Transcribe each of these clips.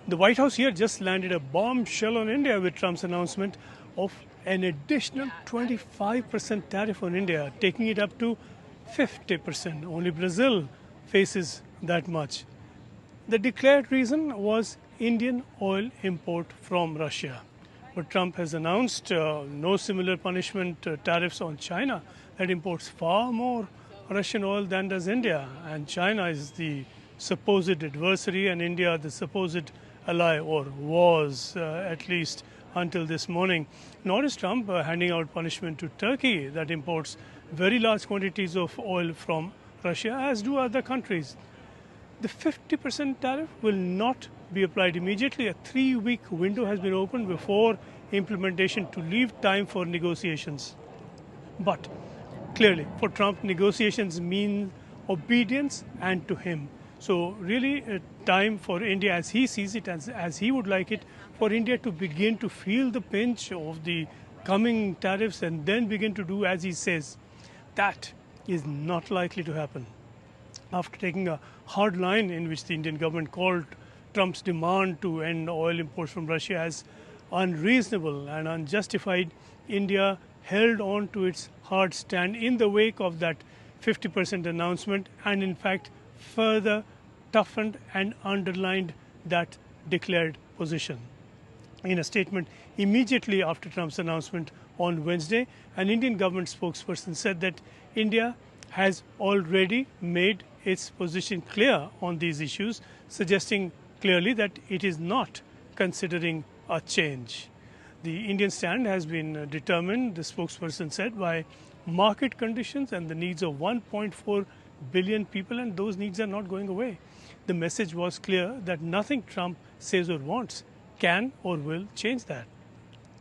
The White House here just landed a bombshell on India with Trump's announcement of an additional 25% tariff on India, taking it up to 50%. Only Brazil faces that much. The declared reason was Indian oil import from Russia. But Trump has announced no similar punishment tariffs on China that imports far more Russian oil than does India. And China is the supposed adversary and India the supposed ally, or was at least until this morning. Nor is Trump handing out punishment to Turkey that imports very large quantities of oil from Russia, as do other countries. The 50% tariff will not be applied immediately. A 3-week window has been opened before implementation to leave time for negotiations. But clearly, for Trump, negotiations mean obedience and to him. So really time for India, as he sees it, as he would like it, for India to begin to feel the pinch of the coming tariffs and then begin to do as he says. That is not likely to happen. After taking a hard line in which the Indian government called Trump's demand to end oil imports from Russia as unreasonable and unjustified, India held on to its hard stand in the wake of that 50% announcement and in fact further toughened and underlined that declared position. In a statement immediately after Trump's announcement on Wednesday, an Indian government spokesperson said that India has already made its position clear on these issues, suggesting clearly that it is not considering a change. The Indian stand has been determined, the spokesperson said, by market conditions and the needs of 1.4 billion people, and those needs are not going away. The message was clear that nothing Trump says or wants can or will change that.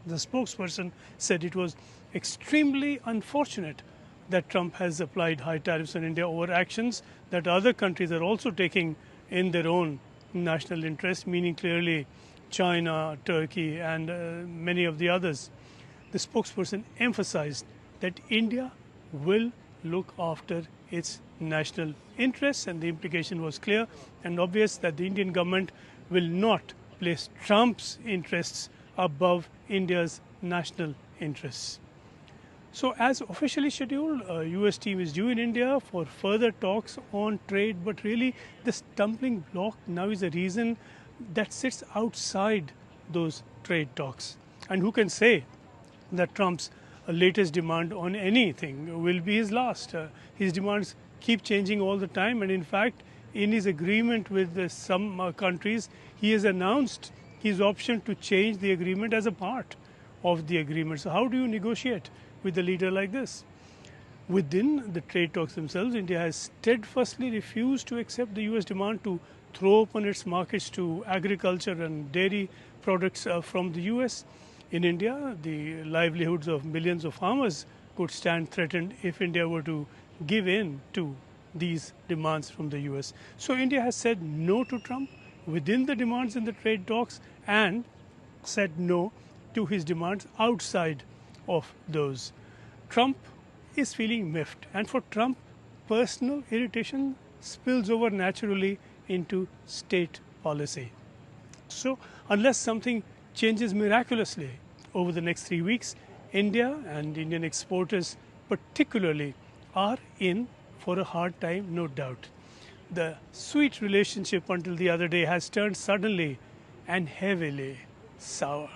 The spokesperson said it was extremely unfortunate that Trump has applied high tariffs on India over actions that other countries are also taking in their own national interest, meaning clearly China, Turkey, and many of the others. The spokesperson emphasized that India will look after its national interests, and the implication was clear and obvious that the Indian government will not place Trump's interests above India's national interests. So as officially scheduled, a US team is due in India for further talks on trade, but really the stumbling block now is a reason that sits outside those trade talks. And who can say that Trump's latest demand on anything will be his last? His demands keep changing all the time, and in fact, in his agreement with some countries, he has announced his option to change the agreement as a part of the agreement. So how do you negotiate with a leader like this? Within the trade talks themselves, India has steadfastly refused to accept the US demand to throw open its markets to agriculture and dairy products from the US. In India, the livelihoods of millions of farmers could stand threatened if India were to give in to these demands from the US. So India has said no to Trump within the demands in the trade talks and said no to his demands outside of those. Trump is feeling miffed, and for Trump, personal irritation spills over naturally into state policy. So unless something changes miraculously over the next 3 weeks, India and Indian exporters particularly are in for a hard time, no doubt. The sweet relationship until the other day has turned suddenly and heavily sour.